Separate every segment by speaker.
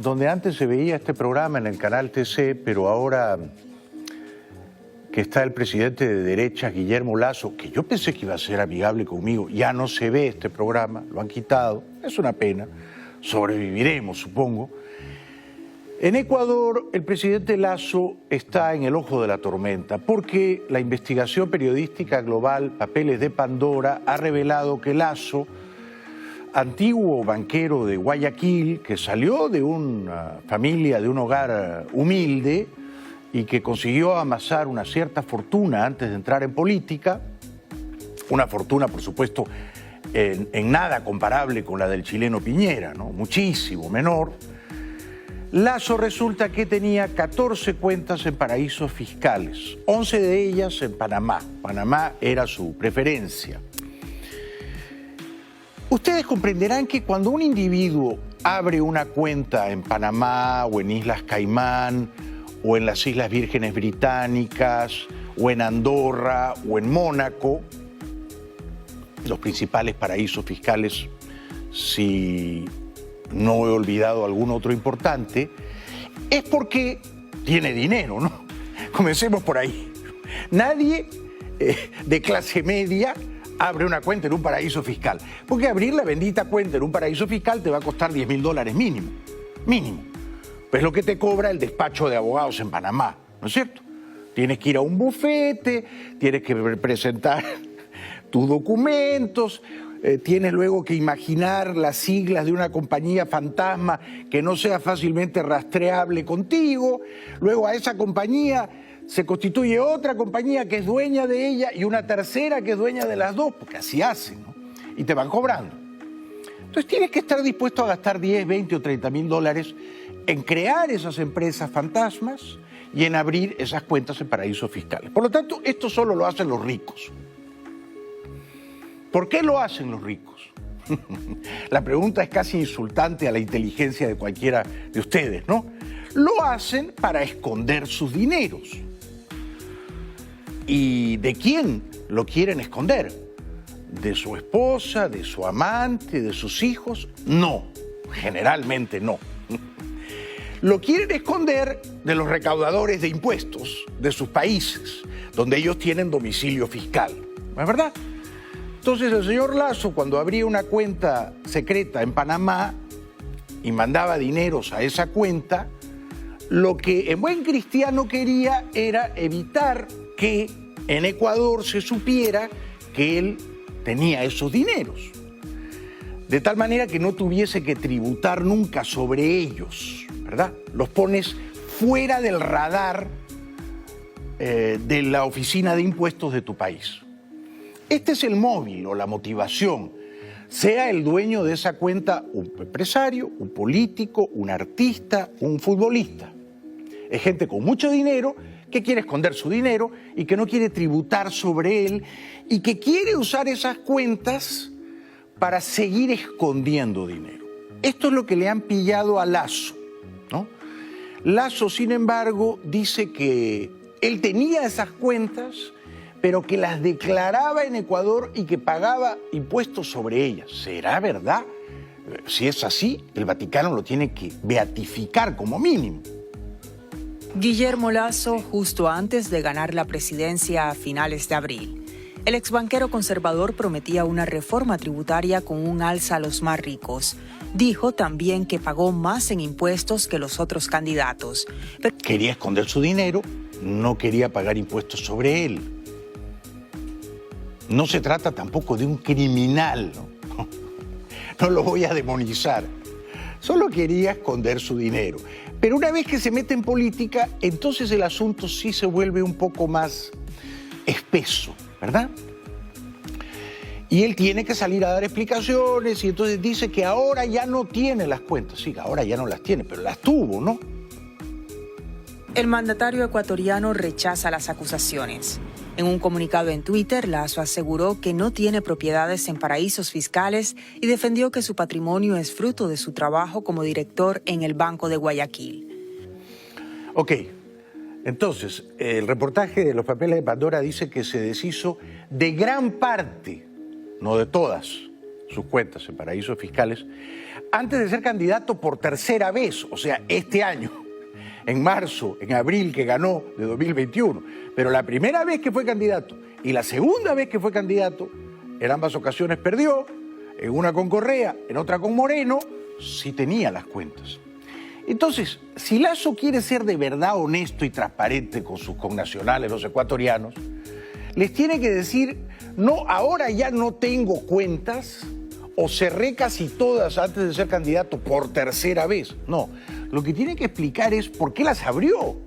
Speaker 1: donde antes se veía este programa en el canal TC, pero ahora que está el presidente de derecha, Guillermo Lasso, que yo pensé que iba a ser amigable conmigo, ya no se ve este programa, lo han quitado, es una pena, sobreviviremos, supongo. En Ecuador, el presidente Lasso está en el ojo de la tormenta porque la investigación periodística global Papeles de Pandora ha revelado que Lasso, antiguo banquero de Guayaquil, que salió de una familia, de un hogar humilde y que consiguió amasar una cierta fortuna antes de entrar en política, una fortuna, por supuesto, en nada comparable con la del chileno Piñera, ¿no? Muchísimo menor. Lasso resulta que tenía 14 cuentas en paraísos fiscales, 11 de ellas en Panamá. Panamá era su preferencia. Ustedes comprenderán que cuando un individuo abre una cuenta en Panamá o en Islas Caimán o en las Islas Vírgenes Británicas o en Andorra o en Mónaco, los principales paraísos fiscales, si no he olvidado algún otro importante, es porque tiene dinero, ¿no? Comencemos por ahí. Nadie de clase media abre una cuenta en un paraíso fiscal, porque abrir la bendita cuenta en un paraíso fiscal te va a costar $10.000 mínimo, mínimo. Pues lo que te cobra el despacho de abogados en Panamá, ¿no es cierto? Tienes que ir a un bufete, tienes que presentar tus documentos, tienes luego que imaginar las siglas de una compañía fantasma que no sea fácilmente rastreable contigo. Luego a esa compañía se constituye otra compañía que es dueña de ella y una tercera que es dueña de las dos, porque así hacen, ¿no? Y te van cobrando. Entonces tienes que estar dispuesto a gastar 10, 20 o 30.000 dólares en crear esas empresas fantasmas y en abrir esas cuentas en paraísos fiscales. Por lo tanto, esto solo lo hacen los ricos. ¿Por qué lo hacen los ricos? La pregunta es casi insultante a la inteligencia de cualquiera de ustedes, ¿no? Lo hacen para esconder sus dineros. ¿Y de quién lo quieren esconder? ¿De su esposa, de su amante, de sus hijos? No, generalmente no. Lo quieren esconder de los recaudadores de impuestos de sus países, donde ellos tienen domicilio fiscal, ¿no es verdad? Entonces el señor Lasso, cuando abría una cuenta secreta en Panamá y mandaba dineros a esa cuenta, lo que en buen cristiano quería era evitar que en Ecuador se supiera que él tenía esos dineros, de tal manera que no tuviese que tributar nunca sobre ellos, ¿verdad? Los pones fuera del radar de la oficina de impuestos de tu país. Este es el móvil o la motivación, sea el dueño de esa cuenta un empresario, un político, un artista, un futbolista. Es gente con mucho dinero que quiere esconder su dinero y que no quiere tributar sobre él y que quiere usar esas cuentas para seguir escondiendo dinero. Esto es lo que le han pillado a Lasso, ¿no? Lasso, sin embargo, dice que él tenía esas cuentas, pero que las declaraba en Ecuador y que pagaba impuestos sobre ellas. ¿Será verdad? Si es así, el Vaticano lo tiene que beatificar como mínimo.
Speaker 2: Guillermo Lasso, justo antes de ganar la presidencia a finales de abril. El exbanquero conservador prometía una reforma tributaria con un alza a los más ricos. Dijo también que pagó más en impuestos que los otros candidatos.
Speaker 1: Quería esconder su dinero, no quería pagar impuestos sobre él. No se trata tampoco de un criminal, ¿no? No lo voy a demonizar. Solo quería esconder su dinero. Pero una vez que se mete en política, entonces el asunto sí se vuelve un poco más espeso, ¿verdad? Y él tiene que salir a dar explicaciones y entonces dice que ahora ya no tiene las cuentas. Sí, ahora ya no las tiene, pero las tuvo, ¿no?
Speaker 2: El mandatario ecuatoriano rechaza las acusaciones. En un comunicado en Twitter, Lasso aseguró que no tiene propiedades en paraísos fiscales y defendió que su patrimonio es fruto de su trabajo como director en el Banco de Guayaquil.
Speaker 1: Ok, entonces, el reportaje de los Papeles de Pandora dice que se deshizo de gran parte, no de todas, sus cuentas en paraísos fiscales, antes de ser candidato por tercera vez, o sea, este año, en marzo, en abril, que ganó de 2021. Pero la primera vez que fue candidato y la segunda vez que fue candidato, en ambas ocasiones perdió, en una con Correa, en otra con Moreno, sí tenía las cuentas. Entonces, si Lasso quiere ser de verdad honesto y transparente con sus connacionales, los ecuatorianos, les tiene que decir, no, ahora ya no tengo cuentas, o cerré casi todas antes de ser candidato por tercera vez. No, lo que tiene que explicar es por qué las abrió.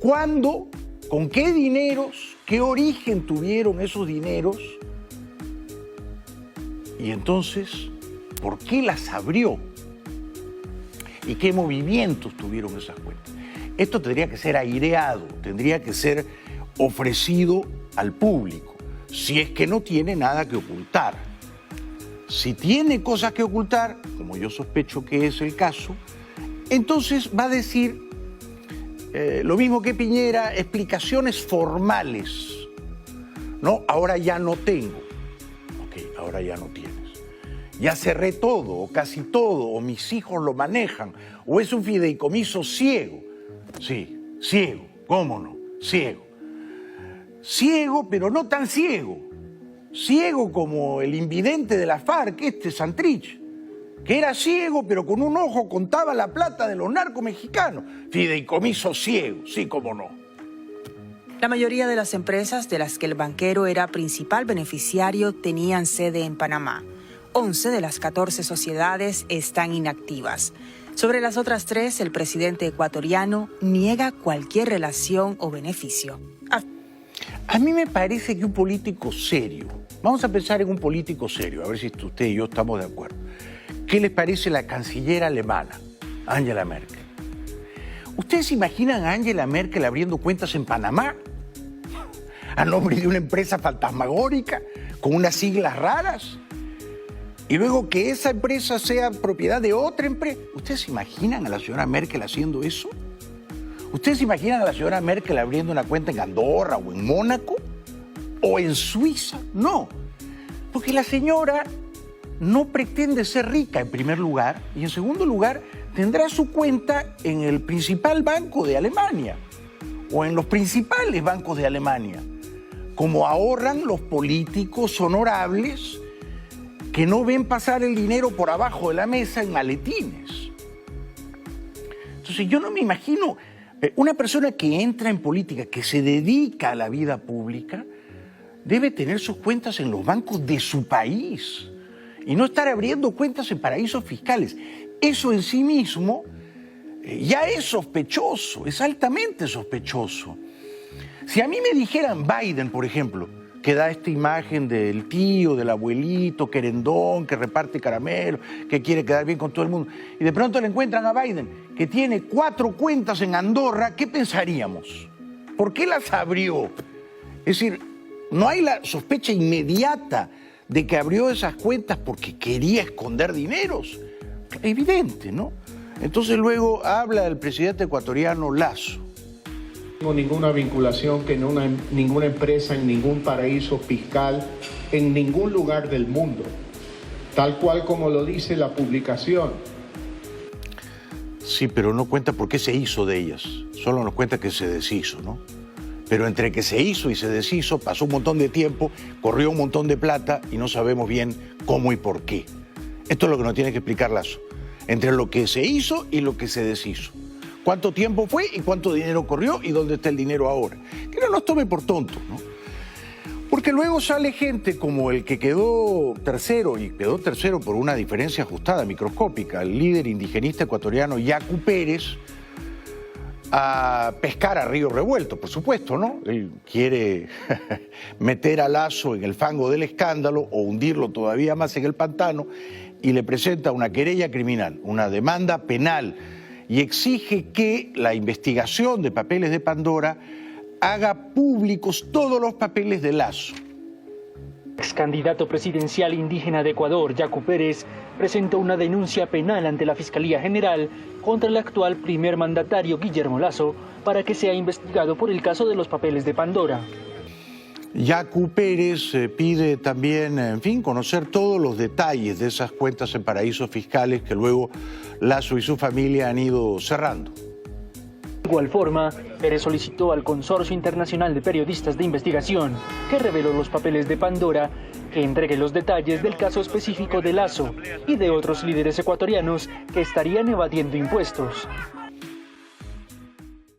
Speaker 1: ¿Cuándo? ¿Con qué dineros? ¿Qué origen tuvieron esos dineros? Y entonces, ¿por qué las abrió? ¿Y qué movimientos tuvieron esas cuentas? Esto tendría que ser aireado, tendría que ser ofrecido al público, si es que no tiene nada que ocultar. Si tiene cosas que ocultar, como yo sospecho que es el caso, entonces va a decir lo mismo que Piñera, explicaciones formales. No, ahora ya no tengo. Ok, ahora ya no tienes. Ya cerré todo, o casi todo, o mis hijos lo manejan, o es un fideicomiso ciego. Sí, ciego, ¿cómo no? Ciego. Ciego, pero no tan ciego. Ciego como el invidente de la FARC, Santrich, que era ciego, pero con un ojo contaba la plata de los narcos mexicanos. Fideicomiso ciego, sí, cómo no.
Speaker 2: La mayoría de las empresas de las que el banquero era principal beneficiario tenían sede en Panamá. 11 de las 14 sociedades están inactivas. Sobre las otras 3, el presidente ecuatoriano niega cualquier relación o beneficio.
Speaker 1: A mí me parece que un político serio, vamos a pensar en un político serio, a ver si usted y yo estamos de acuerdo. ¿Qué les parece la canciller alemana, Angela Merkel? ¿Ustedes se imaginan a Angela Merkel abriendo cuentas en Panamá? A nombre de una empresa fantasmagórica, con unas siglas raras. Y luego que esa empresa sea propiedad de otra empresa. ¿Ustedes se imaginan a la señora Merkel haciendo eso? ¿Ustedes se imaginan a la señora Merkel abriendo una cuenta en Andorra o en Mónaco? ¿O en Suiza? No, porque la señora no pretende ser rica en primer lugar y en segundo lugar tendrá su cuenta en el principal banco de Alemania o en los principales bancos de Alemania, como ahorran los políticos honorables que no ven pasar el dinero por abajo de la mesa en maletines. Entonces yo no me imagino una persona que entra en política, que se dedica a la vida pública, debe tener sus cuentas en los bancos de su país y no estar abriendo cuentas en paraísos fiscales. Eso en sí mismo ya es sospechoso, es altamente sospechoso. Si a mí me dijeran Biden, por ejemplo, que da esta imagen del tío, del abuelito, querendón, que reparte caramelo, que quiere quedar bien con todo el mundo, y de pronto le encuentran a Biden que tiene 4 cuentas en Andorra, ¿qué pensaríamos? ¿Por qué las abrió? Es decir, no hay la sospecha inmediata de que abrió esas cuentas porque quería esconder dineros. Evidente, ¿no? Entonces luego habla el presidente ecuatoriano Lasso.
Speaker 3: No tengo ninguna vinculación que ninguna empresa en ningún paraíso fiscal en ningún lugar del mundo, tal cual como lo dice la publicación.
Speaker 1: Sí, pero no cuenta por qué se hizo de ellas, solo nos cuenta que se deshizo, ¿no? Pero entre que se hizo y se deshizo pasó un montón de tiempo, corrió un montón de plata y no sabemos bien cómo y por qué. Esto es lo que nos tiene que explicar Lasso, entre lo que se hizo y lo que se deshizo. ¿Cuánto tiempo fue y cuánto dinero corrió y dónde está el dinero ahora? Que no nos tome por tontos, ¿no? Porque luego sale gente como el que quedó tercero, y quedó tercero por una diferencia ajustada, microscópica, el líder indigenista ecuatoriano Yacu Pérez, a pescar a río revuelto, por supuesto, ¿no? Él quiere meter a Lasso en el fango del escándalo o hundirlo todavía más en el pantano y le presenta una querella criminal, una demanda penal, y exige que la investigación de papeles de Pandora haga públicos todos los papeles de Lasso.
Speaker 4: Ex candidato presidencial indígena de Ecuador, Yacu Pérez, presentó una denuncia penal ante la Fiscalía General contra el actual primer mandatario Guillermo Lasso para que sea investigado por el caso de los papeles de Pandora.
Speaker 1: Yacu Pérez pide también, en fin, conocer todos los detalles de esas cuentas en paraísos fiscales que luego Lasso y su familia han ido cerrando.
Speaker 4: De igual forma, Pérez solicitó al Consorcio Internacional de Periodistas de Investigación, que reveló los papeles de Pandora, que entregue los detalles del caso específico de Lasso y de otros líderes ecuatorianos que estarían evadiendo impuestos.